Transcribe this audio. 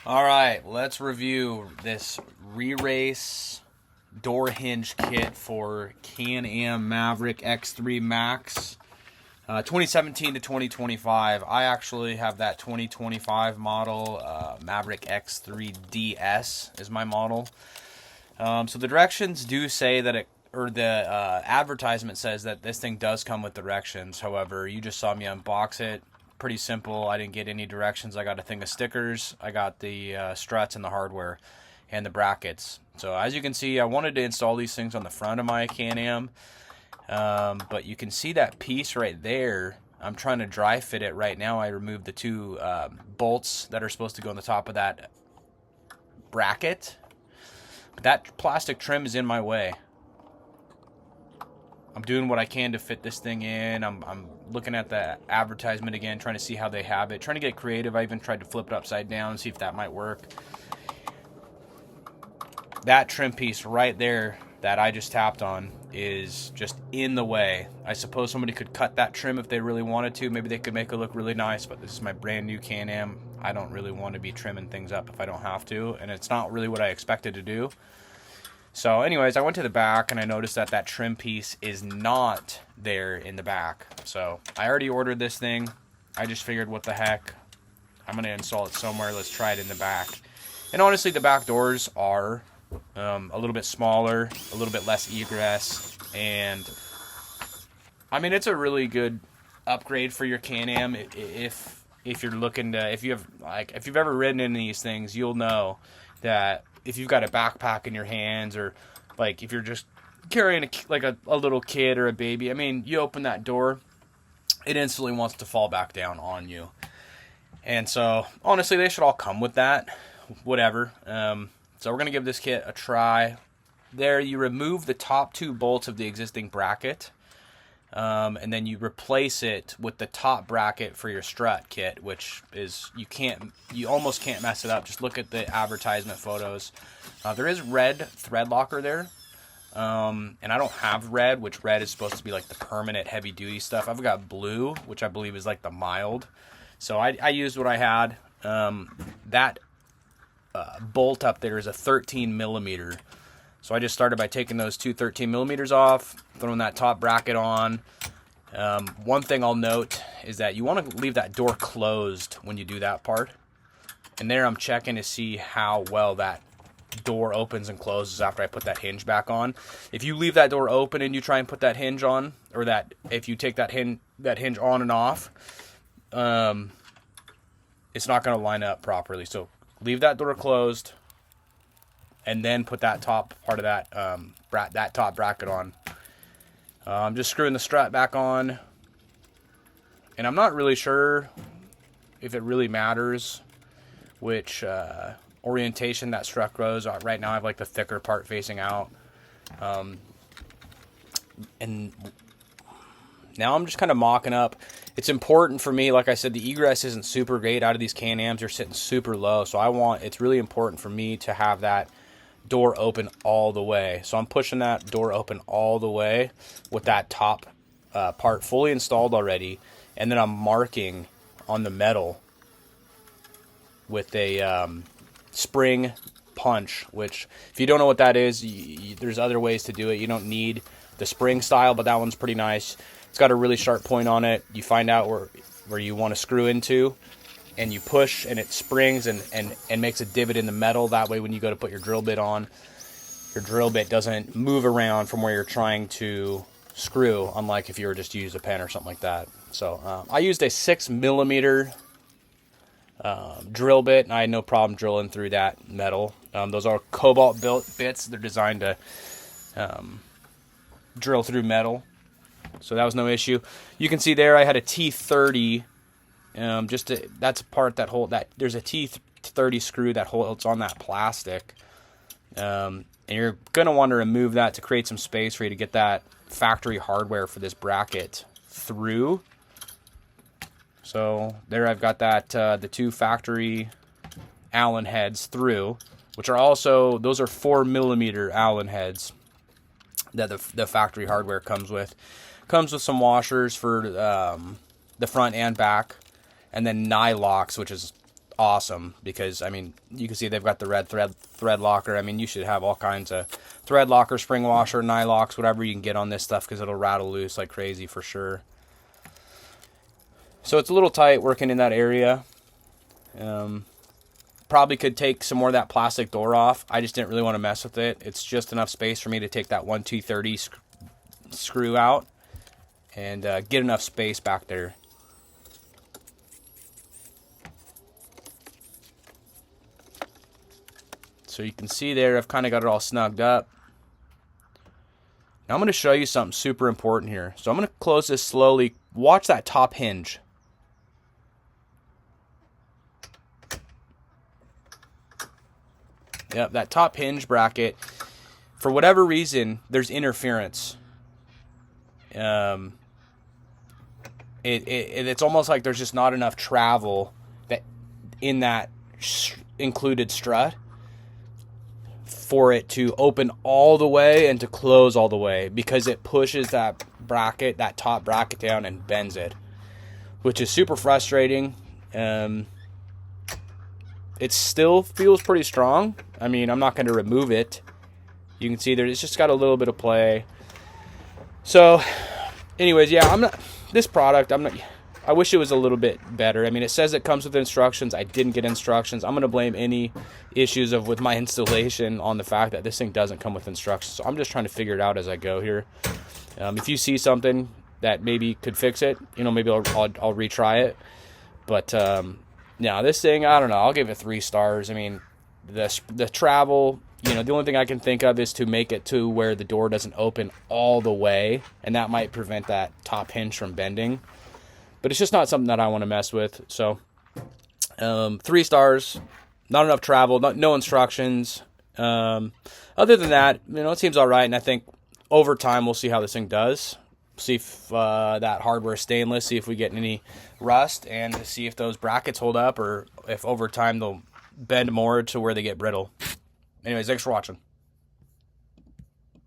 All right, let's review this re-race door hinge kit for Can-Am Maverick X3 Max 2017 to 2025. I actually have that 2025 model. Maverick X3 DS is my model. So the directions do say that the advertisement says that this thing does come with directions. However, you just saw me unbox it. Pretty simple. I didn't get any directions. I got a thing of stickers. I got the struts and the hardware and the brackets. So as you can see, I wanted to install these things on the front of my Can-Am, but you can see that piece right there. I'm trying to dry fit it right now. I removed the two bolts that are supposed to go on the top of that bracket, but that plastic trim is in my way. I'm doing what I can to fit this thing in. I'm looking at the advertisement again, trying to see how they have it, trying to get creative. I even tried to flip it upside down and see if that might work. That trim piece right there that I just tapped on is just in the way. I suppose somebody could cut that trim if they really wanted to. Maybe they could make it look really nice, but this is my brand new Can-Am. I don't really want to be trimming things up if I don't have to, and it's not really what I expected to do. So anyways, I went to the back and I noticed that that trim piece is not there in the back. So I already ordered this thing. I just figured, what the heck, I'm going to install it somewhere. Let's try it in the back. And honestly, the back doors are a little bit smaller, a little bit less egress. And I mean, it's a really good upgrade for your Can-Am. If you're looking to, if you've ever ridden in these things, you'll know that if you've got a backpack in your hands, or like if you're just carrying a little kid or a baby, I mean, you open that door, it instantly wants to fall back down on you. And so honestly, they should all come with that, whatever. So we're going to give this kit a try. There, you remove the top two bolts of the existing bracket, and then you replace it with the top bracket for your strut kit, which is, you almost can't mess it up. Just look at the advertisement photos. There is red thread locker there, and I don't have red, which red is supposed to be like the permanent heavy duty stuff. I've got blue, which I believe is like the mild. So I used what I had. That bolt up there is a 13 millimeter. So I just started by taking those two 13 millimeters off, throwing that top bracket on. One thing I'll note is that you want to leave that door closed when you do that part. And there I'm checking to see how well that door opens and closes after I put that hinge back on. If you leave that door open and you try and put that hinge on, or that if you take that hinge on and off, it's not going to line up properly. So leave that door closed, and then put that top part of that top bracket on. I'm just screwing the strut back on, and I'm not really sure if it really matters which orientation that strut goes. Right now I have like the thicker part facing out, and now I'm just kind of mocking up. It's important for me, like I said, the egress isn't super great out of these Can-Ams. They're sitting super low, so it's really important for me to have that door open all the way. So I'm pushing that door open all the way with that top part fully installed already, and then I'm marking on the metal with a spring punch, which if you don't know what that is, there's other ways to do it. You don't need the spring style, but that one's pretty nice. It's got a really sharp point on it. You find out where you want to screw into, and you push, and it springs and makes a divot in the metal. That way when you go to put your drill bit on, your drill bit doesn't move around from where you're trying to screw, unlike if you were just to use a pen or something like that. So I used a 6 millimeter drill bit, and I had no problem drilling through that metal. Those are cobalt built bits. They're designed to drill through metal, so that was no issue. You can see there I had a T30. That's a part that there's a T30 screw that holds on that plastic, and you're gonna want to remove that to create some space for you to get that factory hardware for this bracket through. So there I've got that the two factory Allen heads through, which are also, those are 4 millimeter Allen heads that the factory hardware comes with. Comes with some washers for the front and back, and then nylocks, which is awesome because, I mean, you can see they've got the red thread locker. I mean, you should have all kinds of thread locker, spring washer, nylocks, whatever you can get on this stuff because it'll rattle loose like crazy for sure. So it's a little tight working in that area. Probably could take some more of that plastic door off. I just didn't really want to mess with it. It's just enough space for me to take that 1-230 screw out and get enough space back there. So you can see there, I've kind of got it all snugged up. Now I'm going to show you something super important here. So I'm going to close this slowly. Watch that top hinge. Yep, that top hinge bracket, for whatever reason, there's interference. It's almost like there's just not enough travel that in that included strut for it to open all the way and to close all the way, because it pushes that bracket, that top bracket down and bends it, which is super frustrating. It still feels pretty strong. I mean, I'm not going to remove it. You can see there, it's just got a little bit of play. So, anyways, yeah, I wish it was a little bit better. I mean, it says it comes with instructions. I didn't get instructions. I'm going to blame any issues with my installation on the fact that this thing doesn't come with instructions. So I'm just trying to figure it out as I go here. If you see something that maybe could fix it, maybe I'll retry it. But, now, this thing, I don't know. I'll give it 3 stars. I mean, the travel, the only thing I can think of is to make it to where the door doesn't open all the way, and that might prevent that top hinge from bending. But it's just not something that I want to mess with. So, 3 stars, not enough travel, no instructions. Other than that, it seems all right, and I think over time we'll see how this thing does. See if that hardware is stainless, see if we get any rust, and see if those brackets hold up, or if over time they'll bend more to where they get brittle. Anyways, thanks for watching.